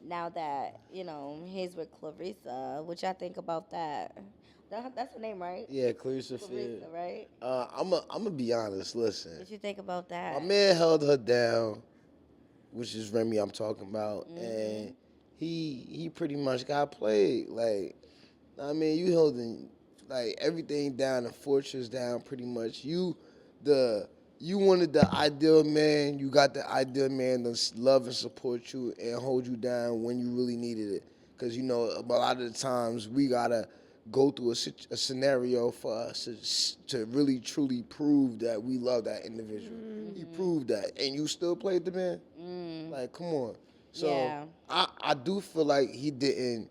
Now that he's with Clarissa, what y'all think about that? That's her name, right? Yeah, Clarissa Clarissa, Field. right? I'm gonna be honest. Listen, What you think about that? my man held her down, which is Remy I'm talking about, and he pretty much got played. Like, I mean, you holding like everything down, the fortress down, pretty much. You wanted the ideal man. You got the ideal man to love and support you and hold you down when you really needed it. Because a lot of the times we gotta go through a scenario for us to really truly prove that we love that individual. He proved that, and you still played the man. Like, come on. So Yeah. I do feel like he didn't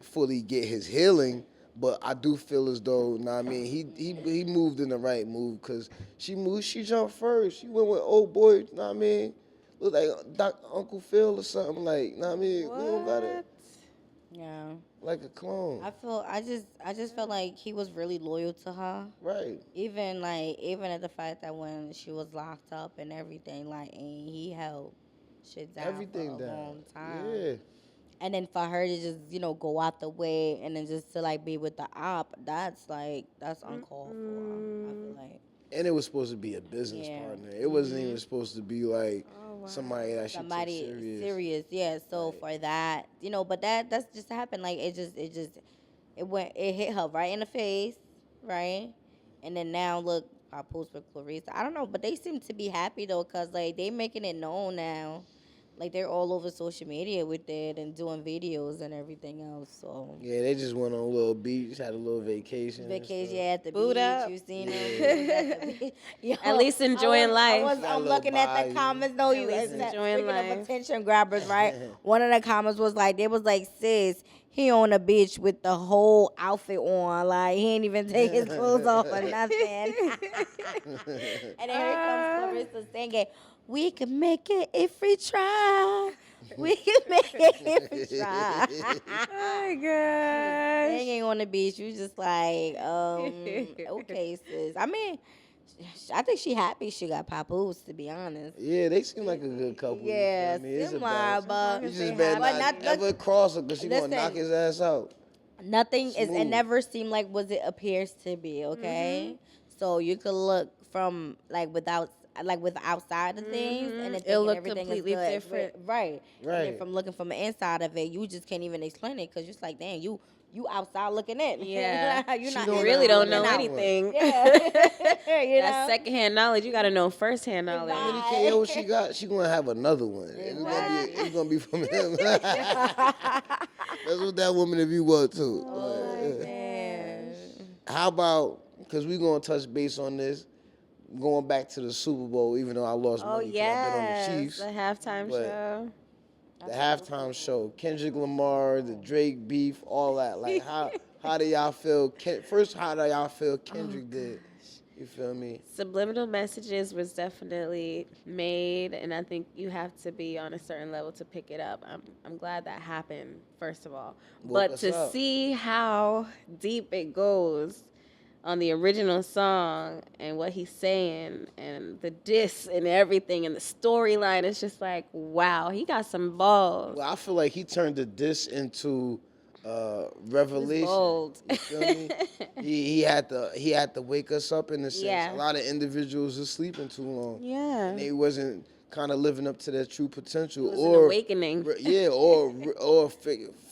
fully get his healing, but I do feel as though, he moved in the right move because she jumped first. She went with old boy, look like Uncle Phil or something like, we don't got it Yeah. like a clone. I just felt like he was really loyal to her. Right. Even at the fact that when she was locked up and everything, like, and he held shit down Everything for a down. long time. Yeah. And then for her to just, go out the way and then just to like be with the op, that's uncalled for. I feel like. And it was supposed to be a business Yeah. partner. It wasn't even supposed to be like somebody that she took Somebody serious. yeah. So for that, but that's just happened. Like it hit her right in the face, right? And then now look, I post with Clarissa. I don't know, but they seem to be happy though, cause like they making it known now. Like they're all over social media with it and doing videos and everything else. So Yeah, they just went on a little beach, had a little vacation. and vacation stuff. at the Boot beach. up. You seen them? At least enjoying life. Got a I'm little looking at the bayou. comments. No, you least enjoying speaking life. of attention grabbers, right? One of the comments was like, sis, he on the beach with the whole outfit on. Like, he ain't even take his clothes off or nothing. And then here comes Clarissa singing, we can make it if we try. We can make it if we try. Oh my gosh. Singing on the beach. You just like, okay, sis. I mean, I think she happy she got Papoose, to be honest. Yeah, they seem like a good couple. Yeah, you feel me? It's a similar, balance. but You just better not never cross her because she gonna knock his ass out. nothing is. It Smooth. never seemed like what it appears to be. Okay, so you could look from with outside of things, and then It'll thinking look everything completely is good. different. Right? And then Right. from looking from the inside of it, you just can't even explain it because you're just like, damn, you outside looking in. Yeah. you're She not. don't You in really there don't looking know out. anything. Yeah, you That's know. secondhand knowledge. You got to know firsthand knowledge. How many Right. KOs she got? She gonna have another one. It's gonna be from him. That's what that woman if you want to. Man. How about, because we going to touch base on this, going back to the Super Bowl, even though I lost Oh, money 'cause I yes. bet on the Chiefs. The halftime But- show. The halftime show, Kendrick Lamar, the Drake beef, all that. Like, how do y'all feel? First, how do y'all feel Kendrick did? You feel me? Subliminal messages was definitely made, and I think you have to be on a certain level to pick it up. I'm glad that happened, first of all. Woke But us to up. see how deep it goes on the original song and what he's saying and the diss and everything and the storyline, it's just like, wow, he got some balls. Well, I feel like he turned the diss into revelation. bold. You feel me? he had to wake us up in a sense. Yeah. A lot of individuals are sleeping too long. Yeah. And they wasn't kind of living up to their true potential, It was an or awakening.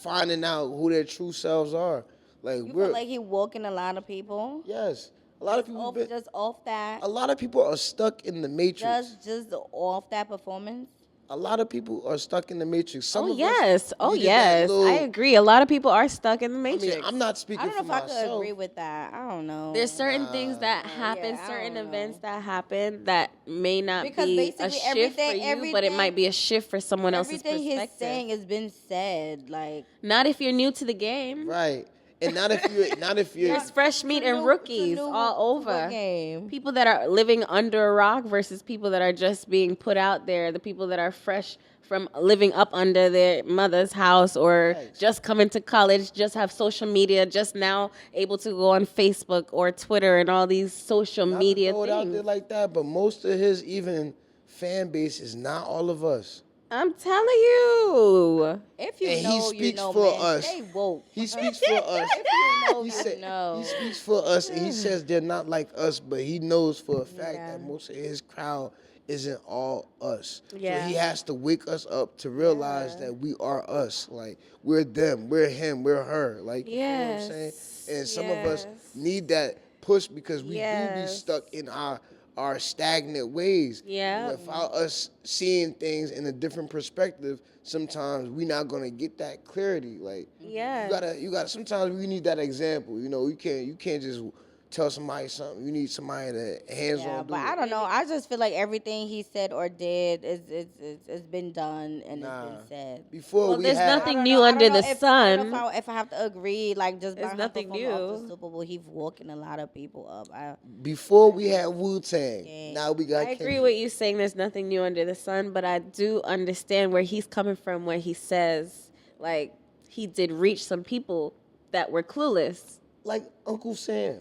finding out who their true selves are. Like You we're feel like he woken a lot of people. yes, a lot of people. Just off that. A lot of people are stuck in the matrix. Just off that performance. a lot of people are stuck in the matrix. Some Oh of yes, us oh needed that yes, little- I agree. A lot of people are stuck in the I matrix. mean, I'm not I speaking don't know for if I could myself. agree with that. I don't know. There's certain things that happen, yeah, I certain don't events know. that happen that may not Because be a basically shift for you, but it might be a shift for someone else's everything he's perspective. saying has been said. Like, Not if you're new to the game. Right. And not if you're There's fresh meat and rookies all over. Game. People that are living under a rock versus people that are just being put out there. The people that are fresh from living up under their mother's house or Thanks. just coming to college, just have social media, just now able to go on Facebook or Twitter and all these social not media to throw it out there things. like that, but most of his even fan base is not all of us. I'm telling you. If you And he know, you speaks know, for man. us. Stay woke. He speaks for us. If you know, He you said know. he speaks for us, and he says they're not like us, but he knows for a fact Yeah. that most of his crowd isn't all us. Yeah. So he has to wake us up to realize that we are us. Like we're them, we're him, we're her. Like you know what I'm saying? Yes. And some of us Yes. need that push because we do be Yes. stuck in our stagnant ways. Yeah. Without us seeing things in a different perspective, sometimes we're not gonna get that clarity. Like Yeah. you gotta sometimes we need that example. You know, you can't just tell somebody something. You need somebody to hands Yeah, on do but it. I don't know. I just feel like everything he said or did is been done and it's been said. Before Well, we there's had nothing I don't new know. I under don't the know sun. I don't know if I have to agree, like just There's by nothing nothing off the new. Super Bowl, he's walking a lot of people up. before we had Wu-Tang. Now we got I agree Kendrick. with you saying there's nothing new under the sun, but I do understand where he's coming from when he says, like, he did reach some people that were clueless. Like Uncle Sam.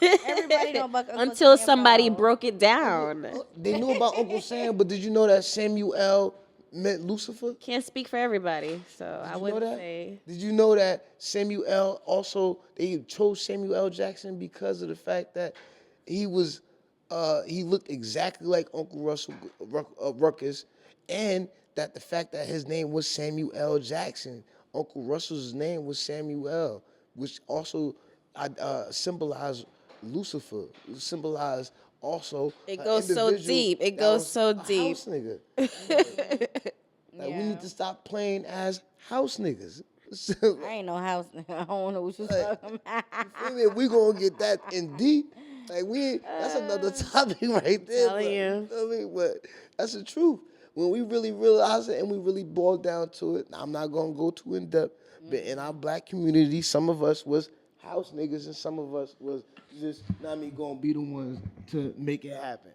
Everybody know about Uncle Until Sam, somebody though. broke it down. They knew about Uncle Sam, but did you know that Samuel meant Lucifer? Can't speak for everybody, so Did I you wouldn't know that? say. Did you know that Samuel also they chose Samuel L. Jackson because of the fact that he was he looked exactly like Uncle Ruckus, and that the fact that his name was Samuel L. Jackson, Uncle Russell's name was Samuel, which also symbolized Lucifer. It symbolized also It a goes so individual deep. It that goes was so a deep. house nigga. Like we need to stop playing as house niggas. I ain't no house. I don't know what you're talking about. Feel me? If we gonna get that in deep, like that's another topic right there. telling you. Feel me? But that's the truth. When we really realize it and we really boil down to it, I'm not gonna go too in depth, but in our black community, some of us was house niggas and some of us was just not me gonna be the ones to make it happen.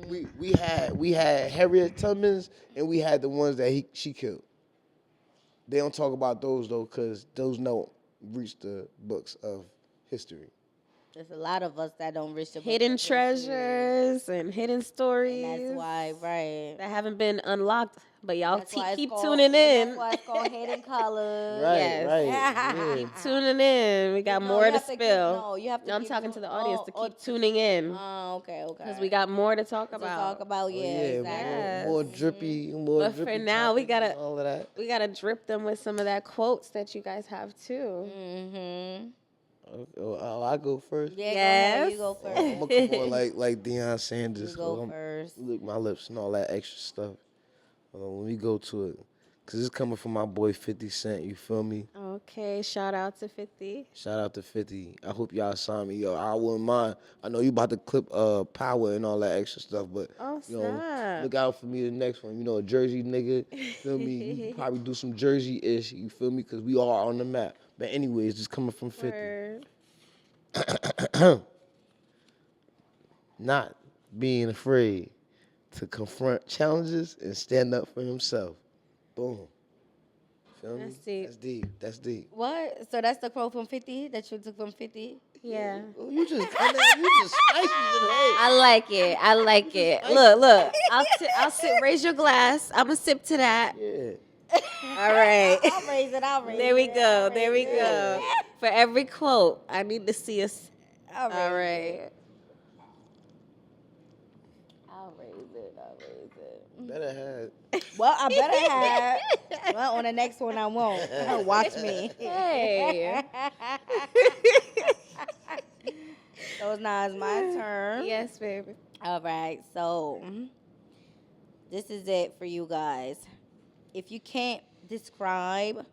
We had Harriet Tubmans and we had the ones that she killed. They don't talk about those though, cause those don't reach the books of history. There's a lot of us that don't reach the Hidden book of history. treasures and hidden stories. And that's why, right. That haven't been unlocked, but y'all That's why it's keep called- tuning in. That's why it's called Hidden Colors. Right, Yes. right. Yeah. Keep tuning in. We got No, more you to have to keep- spill. no, you have to I'm keep talking tu- to the audience to oh, keep tuning in Oh, okay. because we got more to talk to about. talk about. Yeah, exactly. Yes. more drippy, more But drippy for now, we topics gotta- and all of that. We gotta drip them with some of that quotes that you guys have too. Mm-hmm. Oh, I go first. Yeah, Yes. go ahead, you go I'm first. gonna come on like Deion Sanders. You go so I'm- first. Lick my lips and all that extra stuff. Let me go to it, cause it's coming from my boy 50 Cent. You feel me? Okay, shout out to 50. Shout out to 50. I hope y'all saw me. Yo, I wouldn't mind. I know you about to clip Power and all that extra stuff, but Oh, you know, snap. look out for me the next one. You know, a Jersey nigga. Feel me? You can probably do some Jersey-ish. You feel me? Cause we are on the map. But anyways, just coming from 50. Word. Not being afraid to confront challenges and stand up for himself. Boom. Feel me? That's deep. That's deep. That's deep. What? So that's the quote from 50 that you took from 50? Yeah. Oh, you just spicy today. I like it. I like it. Look. I'll sip. Raise your glass. I'm gonna sip to that. Yeah. All right. I'll raise it. There we go. There we go. For every quote, I need to see us. All All right. right. I'll raise it. Better have. Well, I better have. Well, on the next one, I won't. Watch me. Hey. So now it's my turn. Yes, baby. All right. So this is it for you guys. If you can't describe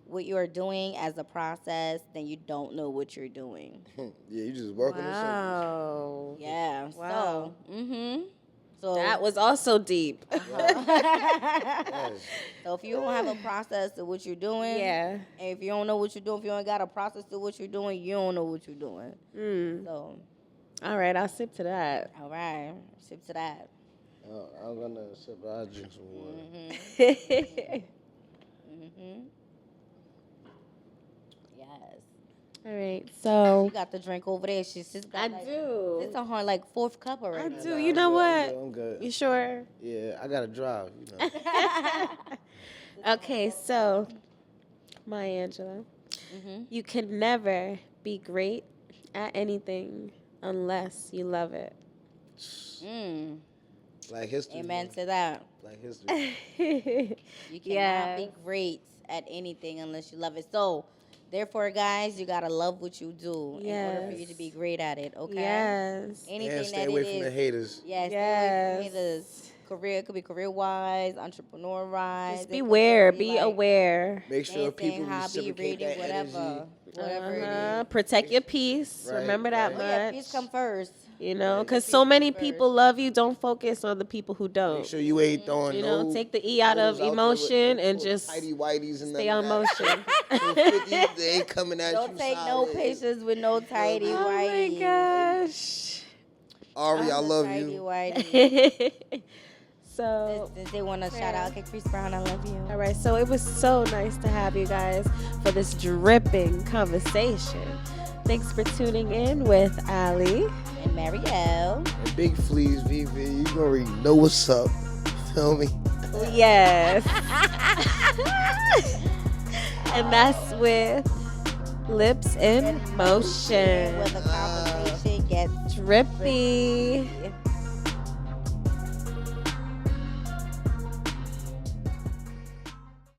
what you are doing as a process, then you don't know what you're doing. Yeah, you just working in circles. Wow. Yeah. Wow. So That was also deep. Yes. So if you don't have a process to what you're doing, Yeah. and if you don't know what you're doing, if you don't got a process to what you're doing, you don't know what you're doing. So, All right, I'll sip to that. all right, sip to that. I'm gonna sip. I'll drink some water. Yes. All right, so You got the drink over there. She's just got do. It's on her like fourth cup already. I do. You know what? I'm good. You sure? Yeah, I gotta drive. You know. Okay, so Maya Angelou, you can never be great at anything unless you love it. Black history. Amen man. to that. Black history. You cannot be great at anything unless you love it. So, therefore, guys, you gotta love what you do in order for you to be great at it. Okay. Yes. Anything And stay that away it from is. the haters. Yeah, stay away from haters. Career, it could be career-wise, entrepreneur-wise. Just beware. Be aware. Make sure dancing, people hobby, reciprocate reading, that whatever. energy. Whatever it is. Protect your peace. Right, Remember that right. much. Oh, yeah, peace come first. You know, because so many people love you. Don't focus on the people who Make don't. sure you ain't throwing You no. know, take the E out of those emotion there with and just tighty whities and stay on motion. 250, they ain't coming at Don't you. take no solid. pictures with no tidy Oh my whitey. gosh. Ari, I love Tidy you. whitey. So, Since they want to shout out, okay, Chris Brown, I love you. all right. So it was so nice to have you guys for this dripping conversation. Thanks for tuning in with Ali. And Marielle. And Big Fleas, VV, you already know what's up. Feel me? Yes. And that's with Lips in Motion. Where the conversation gets Drippy.